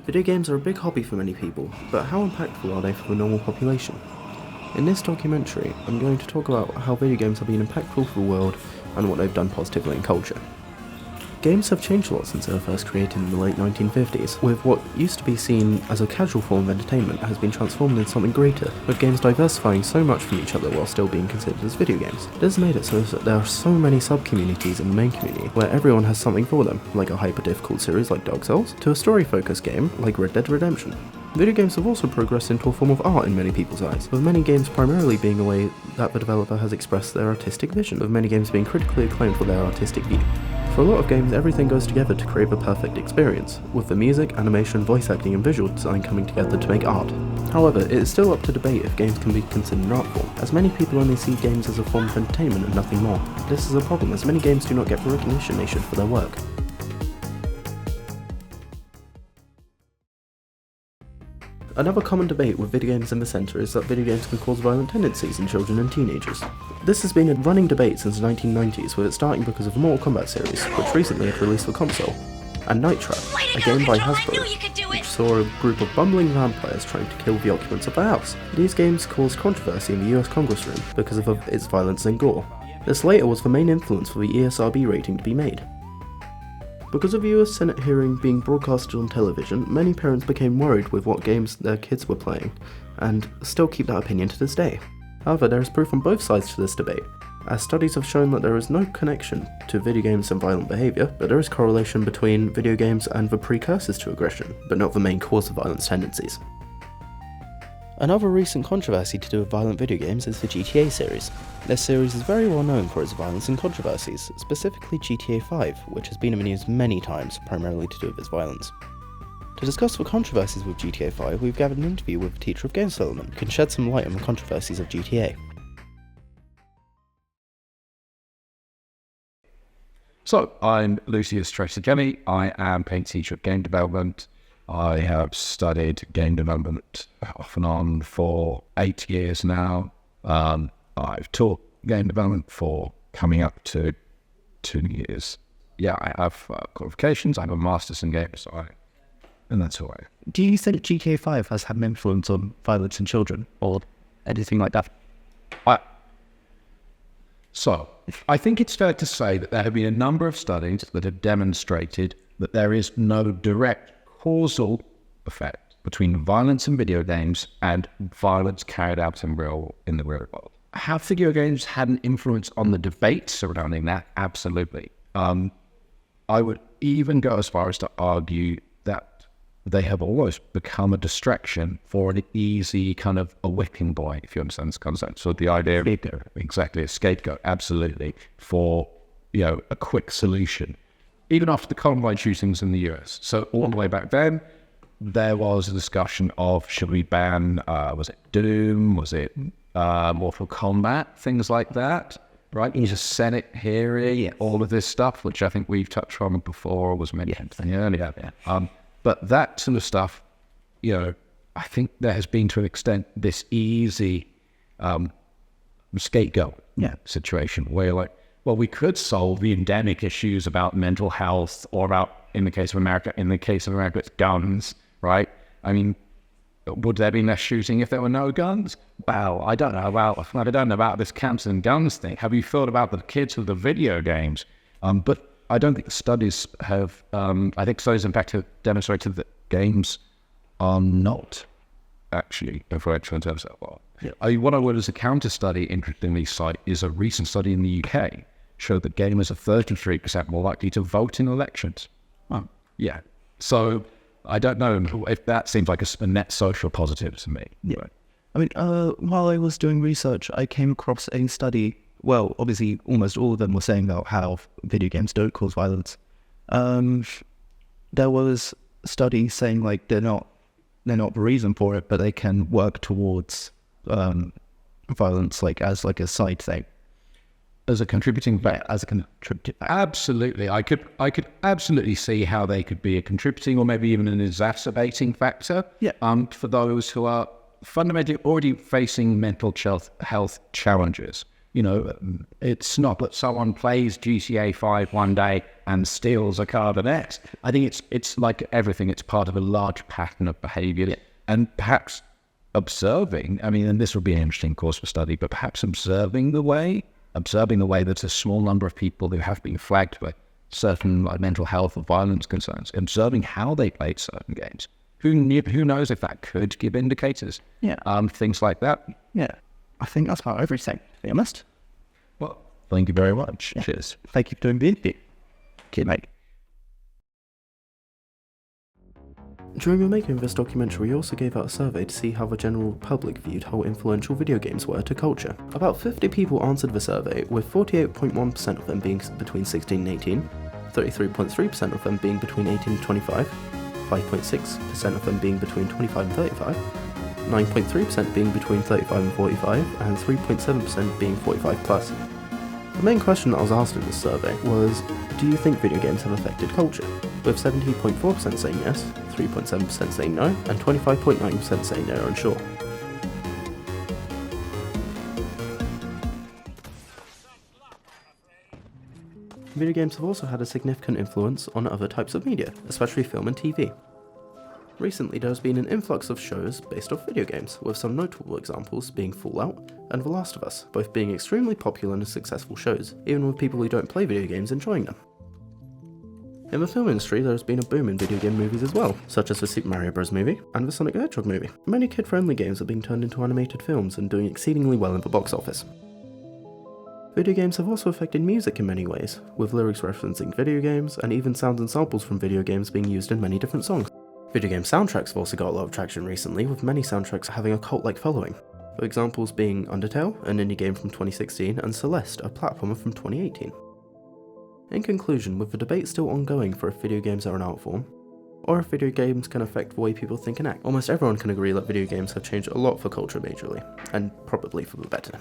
Video games are a big hobby for many people, but how impactful are they for the normal population? In this documentary, I'm going to talk about how video games have been impactful for the world and what they've done positively in culture. Games have changed a lot since they were first created in the late 1950s, with what used to be seen as a casual form of entertainment has been transformed into something greater, with games diversifying so much from each other while still being considered as video games. This has made it so that there are so many sub-communities in the main community, where everyone has something for them, like a hyper-difficult series like Dark Souls, to a story-focused game like Red Dead Redemption. Video games have also progressed into a form of art in many people's eyes, with many games primarily being a way that the developer has expressed their artistic vision, with many games being critically acclaimed for their artistic view. For a lot of games, everything goes together to create the perfect experience, with the music, animation, voice acting and visual design coming together to make art. However, it is still up to debate if games can be considered an art form, as many people only see games as a form of entertainment and nothing more. This is a problem, as many games do not get the recognition they should for their work. Another common debate with video games in the centre is that video games can cause violent tendencies in children and teenagers. This has been a running debate since the 1990s, with it starting because of the Mortal Kombat series, which recently had released for console, and Night Trap, a game by Hasbro, which saw a group of bumbling vampires trying to kill the occupants of the house. These games caused controversy in the US Congress room because of its violence and gore. This later was the main influence for the ESRB rating to be made. Because of the US Senate hearing being broadcasted on television, many parents became worried with what games their kids were playing, and still keep that opinion to this day. However, there is proof on both sides to this debate, as studies have shown that there is no connection to video games and violent behaviour, but there is correlation between video games and the precursors to aggression, but not the main cause of violence tendencies. Another recent controversy to do with violent video games is the GTA series. This series is very well known for its violence and controversies, specifically GTA 5, which has been in the news many times, primarily to do with its violence. To discuss the controversies with GTA 5, we've gathered an interview with a teacher of games development who can shed some light on the controversies of GTA. So, I'm Lucius Tracy-Jenny. I am a teacher of game development. I have studied game development off and on for 8 years now. I've taught game development for coming up to 2 years. Yeah, I have qualifications. I have a master's in game design, and that's all right. Do you think GTA 5 has had an influence on violence in children or anything like that? So, I think it's fair to say that there have been a number of studies that have demonstrated that there is no direct causal effect between violence in video games and violence carried out in the real world. Have video games had an influence on the debate surrounding that? Absolutely. I would even go as far as to argue that they have almost become a distraction for an easy kind of a whipping boy, if you understand this concept. So the idea of exactly a scapegoat, absolutely, for a quick solution. Even after the Columbine shootings in the US. So all the way back then, there was a discussion of should we ban, was it Doom, was it Mortal Kombat, things like that, right? You just Senate hearing, all of this stuff, which I think we've touched on before, was mentioned earlier. But that sort of stuff, I think there has been to an extent this easy scapegoat situation where you're like, well, we could solve the endemic issues about mental health or about, in the case of America, it's guns, right? I mean, would there be less shooting if there were no guns? Well, I don't know about this camps and guns thing. Have you thought about the kids with the video games? But I don't think the studies have, I think studies in fact have demonstrated that games are not actually influential in terms of what I would as a counter study, interestingly cite, is a recent study in the UK showed that gamers are 33% more likely to vote in elections. Yeah. So I don't know if that seems like a net social positive to me. Yeah. Right. I mean, while I was doing research, I came across a study. Well, obviously, almost all of them were saying about how video games don't cause violence. There was a study saying like they're not the reason for it, but they can work towards violence like as like a side thing. As a contributing factor. As a contributing factor. Absolutely. I could absolutely see how they could be a contributing or maybe even an exacerbating factor for those who are fundamentally already facing mental health challenges. It's not that someone plays GTA 5 one day and steals a car the next. I think it's like everything. It's part of a large pattern of behaviour. Yeah. And perhaps observing, and this would be an interesting course for study, but perhaps observing the way that a small number of people who have been flagged by certain mental health or violence concerns, observing how they played certain games. Who knows if that could give indicators? Yeah. Things like that. Yeah. I think that's about everything, to be honest. Well, thank you very much. Yeah. Cheers. Thank you for doing the interview. Okay, mate. During the making of this documentary, we also gave out a survey to see how the general public viewed how influential video games were to culture. About 50 people answered the survey, with 48.1% of them being between 16 and 18, 33.3% of them being between 18 and 25, 5.6% of them being between 25 and 35, 9.3% being between 35 and 45, and 3.7% being 45 plus. The main question that I was asked in this survey was, do you think video games have affected culture? With 17.4% saying yes, 3.7% saying no, and 25.9% saying they're unsure. Video games have also had a significant influence on other types of media, especially film and TV. Recently there has been an influx of shows based off video games, with some notable examples being Fallout and The Last of Us, both being extremely popular and successful shows, even with people who don't play video games enjoying them. In the film industry, there has been a boom in video game movies as well, such as the Super Mario Bros. Movie and the Sonic the Hedgehog movie. Many kid-friendly games are being turned into animated films and doing exceedingly well in the box office. Video games have also affected music in many ways, with lyrics referencing video games, and even sounds and samples from video games being used in many different songs. Video game soundtracks have also got a lot of traction recently, with many soundtracks having a cult-like following. For examples being Undertale, an indie game from 2016, and Celeste, a platformer from 2018. In conclusion, with the debate still ongoing for if video games are an art form, or if video games can affect the way people think and act, almost everyone can agree that video games have changed a lot for culture majorly, and probably for the better.